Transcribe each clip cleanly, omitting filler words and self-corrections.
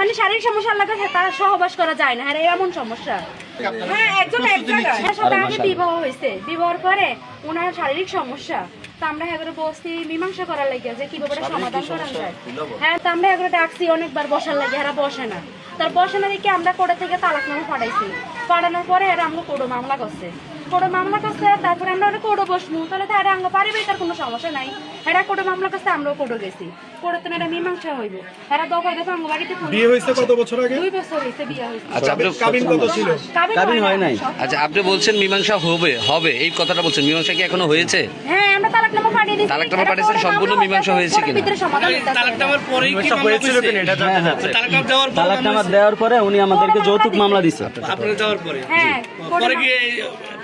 মানে শারীরিক সমস্যা লাগে তারা সহবাস করা যায় না, আর এমন সমস্যা। হ্যাঁ, একজন এক জায়গায় সাথে আগে বিবাহ হয়েছে, বিবাহের পরে ওনার শারীরিক সমস্যা, তো আমরা এগুলো বসছি মীমাংসা করার লাগে যে কিভাবে সমাধান করা যায়। হ্যাঁ, তো আমরা এগুলো ডাকছি অনেকবার বসার লাগে, এরা বসে না। তার বসে না দেখে আমরা কোর্ট থেকে তালাকনামা পাঠাইছি, পাঠানোর পরে এরা আমরা কোর্টে মামলা করছে, কোর্টে মামলা করছে। তারপরে আমরা ওরা কোর্টে বসবো, তাহলে তো এরা আঙ্গ পারিবারিক তার কোনো সমস্যা নাই। এরা কোর্টে মামলা করছে, আমরাও কোর্টে গেছি, কোর্টে তো এটা মীমাংসা হইব। এরা দফায় দফা আঙ্গ বাড়িতে বিয়ে হয়েছে কত বছর আগে? 2 বছর হয়েছে বিয়ে হয়েছে। আচ্ছা, আপনি কাবিন কত ছিল? কাবিন হয় নাই। আচ্ছা, আপনি বলছেন মীমাংসা হবে এই কথাটা বলছেন, মীমাংসা কি এখনো হয়েছে? হ্যাঁ, আমরা তালাকনামা পাঠিয়ে দিয়েছি। তালাকনামা পাঠিয়েছেন, সম্পূর্ণ মীমাংসা হয়েছে কিনা? তালাকনামার পরেই কি হয়েছিল কিনা এটা জানতে চাচ্ছি। তালাকনামা দেওয়ার পরে উনি আমাদেরকে যৌতুক মামলা দিছে। আপনারা যাওয়ার পরে হ্যাঁ, পরে কি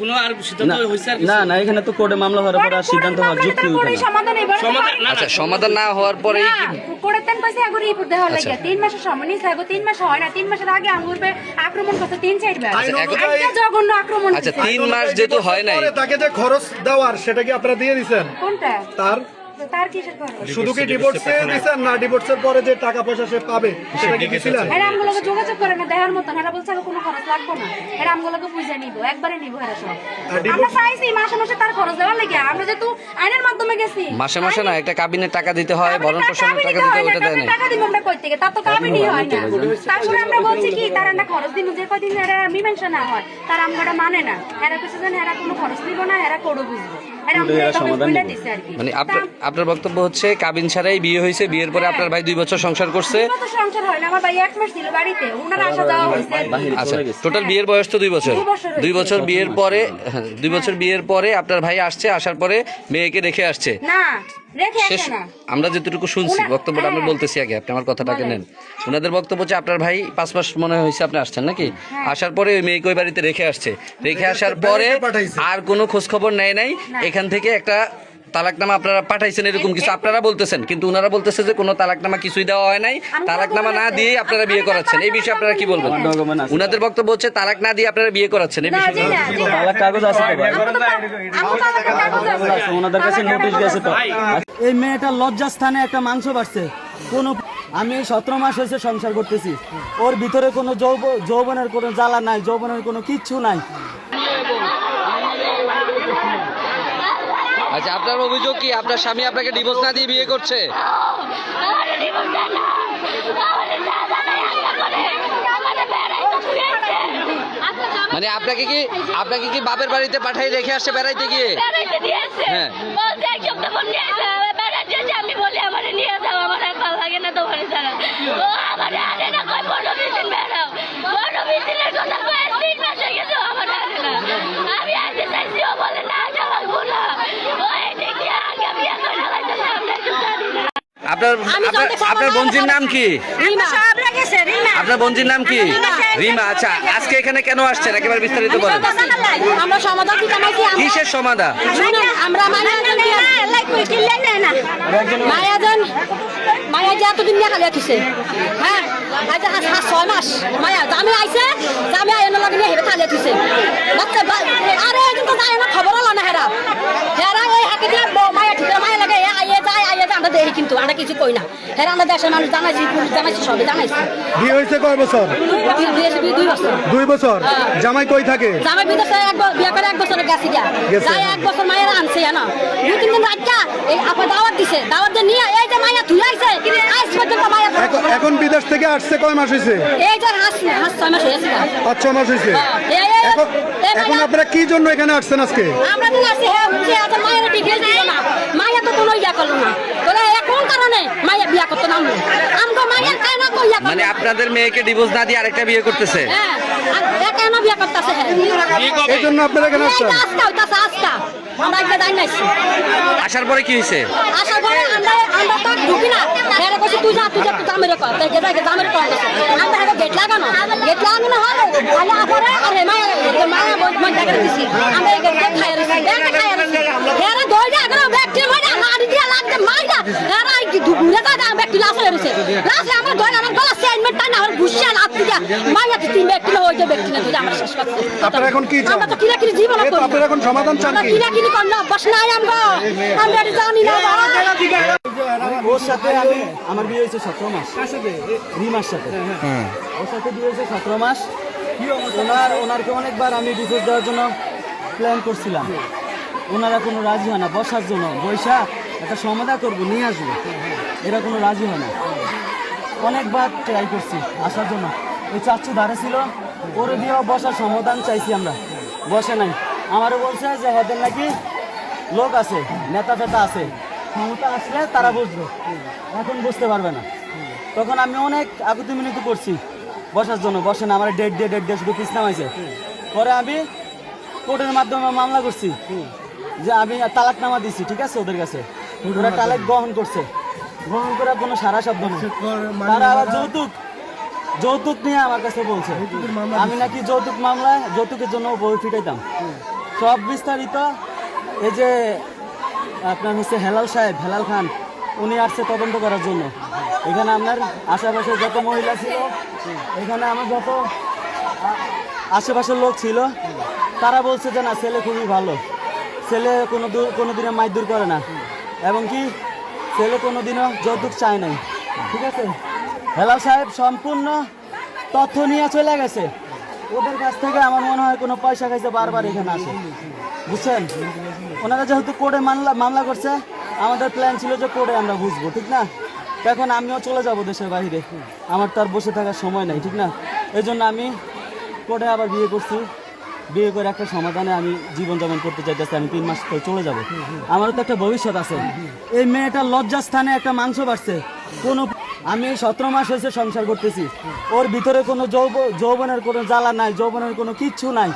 কোনো আর সিদ্ধান্ত হইছে? আর না না, এখানে তো কোর্টে মামলা হওয়ার পরে আর সিদ্ধান্ত হওয়ার যুক্তি উঠে না। সমাধান এবার সমাধান না, আচ্ছা, সমাধান না হওয়ার পরে কোর্টের তেন পয়সা আগরে রিপোর্ট দেওয়া লাগে 3 মাসের সময় নিছে, 3 মাস হয় না, 3 মাসের আগে আঙ্গুরবে আক্রমণ করতে 3-4 বার। একটা জঘন্য আক্রমণ। আচ্ছা, 3 মাস যেহেতু হয় নাই, তাকে যে খরচ দেওয়ার সেটা কি আপনারা দিয়ে দিয়েছেন? কোনটা? তার কিসের খরচ? শুধু কি ডিভোর্সে দিয়েছেন না ডিভোর্সের পরে যে টাকা পয়সা সে পাবে সেটা কি দিয়েছিলেন? এরা আমগুলোকে যোগাযোগ করে না দেওয়ার মতন, এরা বলছে কোনো খরচ লাগবে না, এরা আমগুলোকে বুঝে নিব, একবারে নিব এরা সব। আমরা চাইছি মাসে মাসে তার খরচ দেওয়ার লাগে, আমরা যেহেতু আইনের মাধ্যমে গেছি। মাসে মাসে না, একটা কাবিনের টাকা দিতে হয়, ভরণ পোষণের টাকা দিতে হয়, ওটা দেয় না। টাকা দিব আমরা কই থেকে? তার তো কাবিনই হয় না। তারপরে আমরা বলছি কি তার একটা খরচ দিব, যে কদিন এরা মীমাংসা না হয় তার আমরা মানে না, এরা কিছু জানে এরা কোনো খরচ দিব না, এরা কোড়ো বুঝবো। মানে আপনার বক্তব্য হচ্ছে কাবিন ছাড়াই বিয়ে হয়েছে, বিয়ের পরে আপনার ভাই 2 বছর সংসার করছে। সংসার হয় না, আমার ভাই 1 মাস ছিল বাড়িতে, ওনার আসা যাওয়া হয়েছে। আচ্ছা, টোটাল বিয়ের বয়স তো 2 বছর। 2 বছর বিয়ের পরে 2 বছর বিয়ের পরে আপনার ভাই আসছে, আসার পরে মেয়েকে রেখে আসছে না, রেখে শেষ আসে না। আমরা যেটুকু শুনছি বক্তব্যটা আমি বলতেছি আগে, আপনি আমার কথাটাকে নেন। ওনাদের বক্তব্য হচ্ছে আপনার ভাই 5 মাস মনে হয়েছে আপনি আসছেন নাকি, আসার পরে ওই মেয়েকে ওই বাড়িতে রেখে আসছে, রেখে আসার পরে আর কোনো খোঁজ খবর নেয় নাই। এখান থেকে একটা তালাকনামা আপনারা পাঠাইছেন এরকম কিছু আপনারা বলতেছেন, কিন্তু ওনারা বলতেছে যে কোনো তালাকনামা কিছুই দেওয়া হয় নাই, তালাকনামা না দিয়ে আপনারা বিয়ে করাচ্ছেন। এই বিষয়ে আপনারা কি বলবেন? ওনাদের বক্তব্য হচ্ছে তালাক না দিয়ে আপনারা বিয়ে করাচ্ছেন, এই বিষয়ে তালাক কাগজ আছে তো ভাই, ওনাদের কাছে নোটিশ গেছে তো। এই মেয়েটা লজ্জাস্থানে একটা মাংস বাড়ছে, কোনো আমি 17 মাস হয়েছে সংসার করতেছি, ওর ভিতরে কোনো যৌবনের কোনো জ্বালা নাই, যৌবনের কোনো কিচ্ছু নাই। আচ্ছা, আপনার অভিযোগ কি আপনার স্বামী আপনাকে ডিভোর্স না দিয়ে বিয়ে করছে? মানে আপনাকে কি বাপের বাড়িতে পাঠাই রেখে আসছে বেড়াইতে গিয়ে? হ্যাঁ, আমি বলি আমার নিয়ে যাও, আমার আর ভালো লাগে না তোমার ছাড়া। ও আমার আরে না কই বড় বিদিন বেড়াও, বড় বিদিনের কথা কই 3 মাস হয়ে গেছে, আমার আরে না। আমি আইতে চাইছি, ও বলে না যাওয়া লাগবো না, ও এই দেখি আগে বিয়ে করে লাগাইতেছে, আমরা কিছু জানি না। আপনার বোনজির নাম কি? আপনার বোনজির নাম কি? রিমা। আচ্ছা, আজকে এখানে কেন আসছেন একেবারে বিস্তারিত বলেন। আমরা সমাধান কি জানাইছি, কিসের সমাধান? আমরা মায়া যে এতদিন নিয়ে খালি আছিস, হ্যাঁ 6 মাস মায়া জামে আইছে, জামে আইনের লগে নিয়ে হেবে খালি আছিস। আরে কিন্তু যায় না, খবর হলো না হেরা হেরা এই হাতে দিয়ে মায়া ঠিক মায়া লাগে আইয়ে যায় আমরা দেখি, কিন্তু আমরা কিছু কই না। হেরা আমরা দেশের মানুষ জানাইছি, পুলিশ জানাইছি, সবে জানাইছি। বিয়ে হয়েছে কয় বছর? 2 বছর। 2 বছর। জামাই কই থাকে? জামাই বিদেশে বিয়ে করে 1 বছর গেছি গা, যাই 1 বছর মায়েরা আনছে না, 2-3 দিন রাখা এই আপা দাওয়াত দিছে, দাওয়াত দিয়ে নিয়ে এই যে মায়া ধুই আইছে, আজ পর্যন্ত মায়া এখন বিদেশ থেকে আসছে কয় মাস হয়েছে? এই যে হাস 6 মাস হয়েছে, 5-6 মাস হয়েছে। এখন আপনারা কি জন্য এখানে আসছেন আজকে? আমরা দিন আসছি, হ্যাঁ বুঝছি, আজ মায়েরা ডিটেইলস দিল না, মায়া তো কোনো ইয়া করলো না, তোরা কোন কারণে মায়া বিয়া করতে নাম আমগো মায়ের কায় না কইয়া, মানে আপনাদের মেয়েকে ডিভোর্স না দিয়ে আরেকটা বিয়ে করতেছে? হ্যাঁ, আর কেন বিয়া করতেছে? হ্যাঁ, এই জন্য আপনারা এখানে আসছেন? আজকা আমরা একটা দাই নাইছি। আসার পরে কি হয়েছে? আসার পরে আমরা তো ঢুকি না, এরা কইছে তুই যা জামের কর, তাই গেছে জামের কর, আমরা হেরে গেট লাগানো না হলো, আলে আপরে আরে মায়া বই জায়গা দিছি, আমরা এই গেট খাইয়া রইছি, এরা দইরা আগরা ব্যক্তি মাইরা লাড়ি দিয়া লাগতে মাইরা, এরা কি দুপুরে কাটা ব্যক্তি লাসে রইছে, লাসে আমরা দইরা আমার গলা সেনমেন্ট টাইনা আর গুছিয়া লাত দিয়া মাইয়া 3 ব্যক্তি না হইছে, ব্যক্তি না তুই আমরা শেষ করছি। আপনারা এখন কি চান? আমরা তো কিরা জীবন করি, আপনারা এখন সমাধান চান কি? কিরা কোন অভ্যাস নাই আমরা জানি না। ওর সাথে আমার বিয়ে হয়েছে 17 মাস। রিমার সাথে ওর সাথে বিয়ে হয়েছে 17 মাস। ওনারকে অনেকবার আমি ডিভোর্স দেওয়ার জন্য প্ল্যান করছিলাম, ওনারা কোনো রাজি হয় না। বসার জন্য বৈশা একটা সমাধান করবো, নিয়ে আসবো, এরা কোনো রাজি হয় না। অনেকবার ট্রাই করছি আসার জন্য। ওই চাচ্ছু ধারে ছিল, ওরে দিয়েও বসার সমাধান চাইছি আমরা, বসে নাই। আমারও বলছে যে হেদের নাকি লোক আছে, নেতা ফেতা আছে, ক্ষমতা আসলে তারা বুঝবে, এখন বুঝতে পারবে না। তখন আমি অনেক আকুতি মিনতি করছি বসার জন্য, বসে না। আমার ডেট দিয়ে শুধু পিস নামাইছে। পরে আমি কোর্টের মাধ্যমে মামলা করছি যে আমি তালাকনামা দিছি, ঠিক আছে, ওদের কাছে। ওরা তালাক গ্রহণ করছে, গ্রহণ করার কোনো সারা শব্দ নেই। তারা আবার যৌতুক নিয়ে আমার কাছে বলছে আমি নাকি যৌতুকের জন্য বই ফিটাইতাম। সব বিস্তারিত এই যে আপনার হচ্ছে হেলাল খান, উনি আসছে তদন্ত করার জন্য। এখানে আপনার আশেপাশে যত মহিলা ছিল, এখানে আমার যত আশেপাশের লোক ছিল, তারা বলছে যে না, ছেলে খুবই ভালো, ছেলে কোনোদিনও মাইদুর করে না, এবং কি ছেলে কোনোদিনও যৌতুক চায় নাই, ঠিক আছে। হেলাল সাহেব সম্পূর্ণ তথ্য নিয়ে চলে গেছে। ওদের কাছ থেকে আমার মনে হয় কোনো পয়সা খাইছে, বারবার এখানে আসে, বুঝছেন। ওনারা যেহেতু কোর্টে মামলা করছে, আমাদের প্ল্যান ছিল যে কোর্টে আমরা বুঝবো, ঠিক না। এখন আমিও চলে যাব দেশের বাইরে, আমার তো আর বসে থাকার সময় নাই, ঠিক না। এই জন্য আমি কোর্টে আবার বিয়ে করছি। বিয়ে করে একটা সমাধানে আমি জীবনযাপন করতে চাইতেছি। আমি 3 মাস পরে চলে যাব, আমারও তো একটা ভবিষ্যৎ আছে। এই মেয়েটার লজ্জাস্থানে একটা মাংস বাড়ছে। আমি 17 মাস হয়েছে সংসার করতেছি, ওর ভিতরে কোনো যৌবনের কোনো জ্বালা নাই, যৌবনের কোনো কিচ্ছু নাই।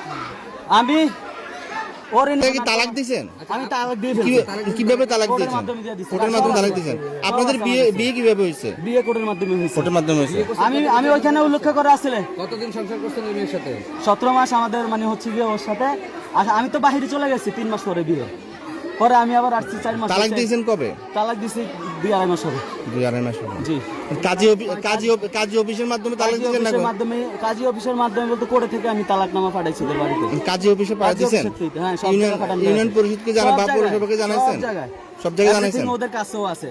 আমি তালাক দিয়েছেন? আমি তালাক দিয়ে ফেলছি। কিভাবে তালাক দিয়েছেন? কোর্টের মাধ্যমে তালাক দিয়েছেন। আপনাদের বিয়ে কিভাবে হয়েছে? বিয়ে কোর্টের মাধ্যমে হয়েছে। কোর্টের মাধ্যমে হয়েছে। আমি ওইখানে উল্লেখ করে আসলে কতদিন সংসার করছেন ওই মেয়ের সাথে? 17 মাস আমাদের মানে হচ্ছে গিয়ে ওর সাথে। আমি তো বাহিরে চলে গেছি 3 মাস পরে বিয়ে, পরে আমি আবার আসছি 4 মাস। তালাক দিয়েছেন কবে? তালাক দিয়েছি 2-2.5 মাস হবে। 2-2.5 মাস হবে। জি। কাজী অফিসের মাধ্যমে তালাক দিয়েছেন না? কাজী অফিসের মাধ্যমে বলতে কোর্টে থেকে আমি তালাকনামা পাঠাইছি ওদের বাড়িতে। কাজী অফিসে পাঠিয়েছেন? হ্যাঁ, সব জায়গায় পাঠানো। ইউনিয়ন পরিষদকে জানা, বা পৌরসভাকে জানাইছেন? সব জায়গায় জানাইছেন? ওদের কাছেও আছে।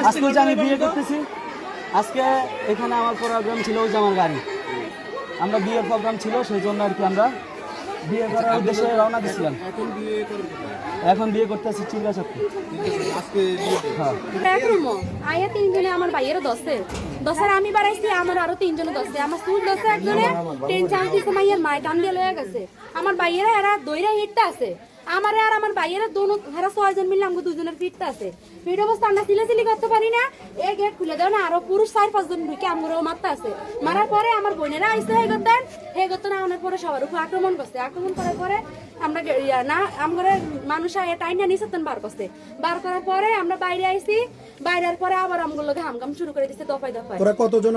আজকে যে আমি বিয়ে করতেছি, আজকে এখানে আমার প্রোগ্রাম ছিল, ওই যে আমার গাড়ি, আমরা বিয়ের প্রোগ্রাম ছিল, সেই জন্য আর কি আমরা বিয়ে করার উদ্দেশ্যে রওনা দিয়েছিলাম। এখন বিয়ে করতেছি চিল্লাচাপ্পি। আয়া 3 জনে আমার ভাইয়ের দশের আমি বাড়াইছি, আমার আরো 3 জনে দশে, আমার স্কুল দশে একজনে ট্রেন চান্স দিচ্ছে, মাইয়ের মায় টান দিয়ে লয়ে গেছে। আমার ভাইয়েরা এরা দইরা হিটটা আছে, আমার আর আমার ভাইয়েরা দোনো হেরা 6 জন মিলে আমাকে 2 জনের ফিটটা আছে। ফিট অবস্থা আমরা সিলাসিলি করতে পারি না, এই গেট খুলে দেও না, আরো পুরুষ 4-5 জন ঢুকে আমরাও মারতে আছে। মারার পরে আমার বোনেরা আইসে হে করতেন আনার পরে সবার উপর আক্রমণ করছে। আক্রমণ করার পরে আমরা আমরা মানুষ টাইম না নিচেতন বার করছে। বার করার পরে আমরা বাইরে আইসি, বাইরের পরে আবার আমগুলো হামকাম শুরু করে দিচ্ছে দফায় দফায়। ওরা কতজন?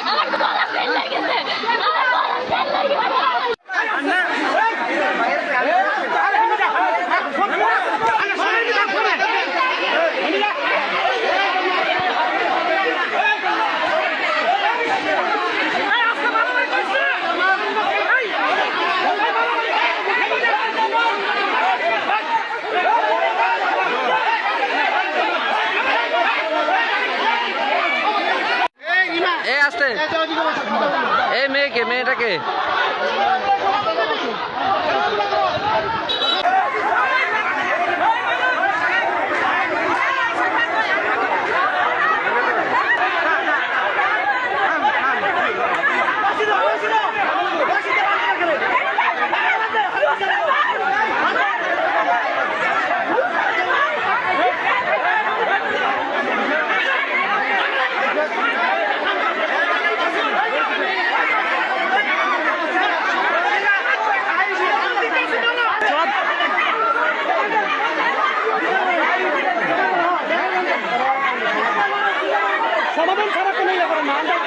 আমার গলা ফেটে গেছে। সমাধান ছাড়া কোনো ইয়ে করে না আমরা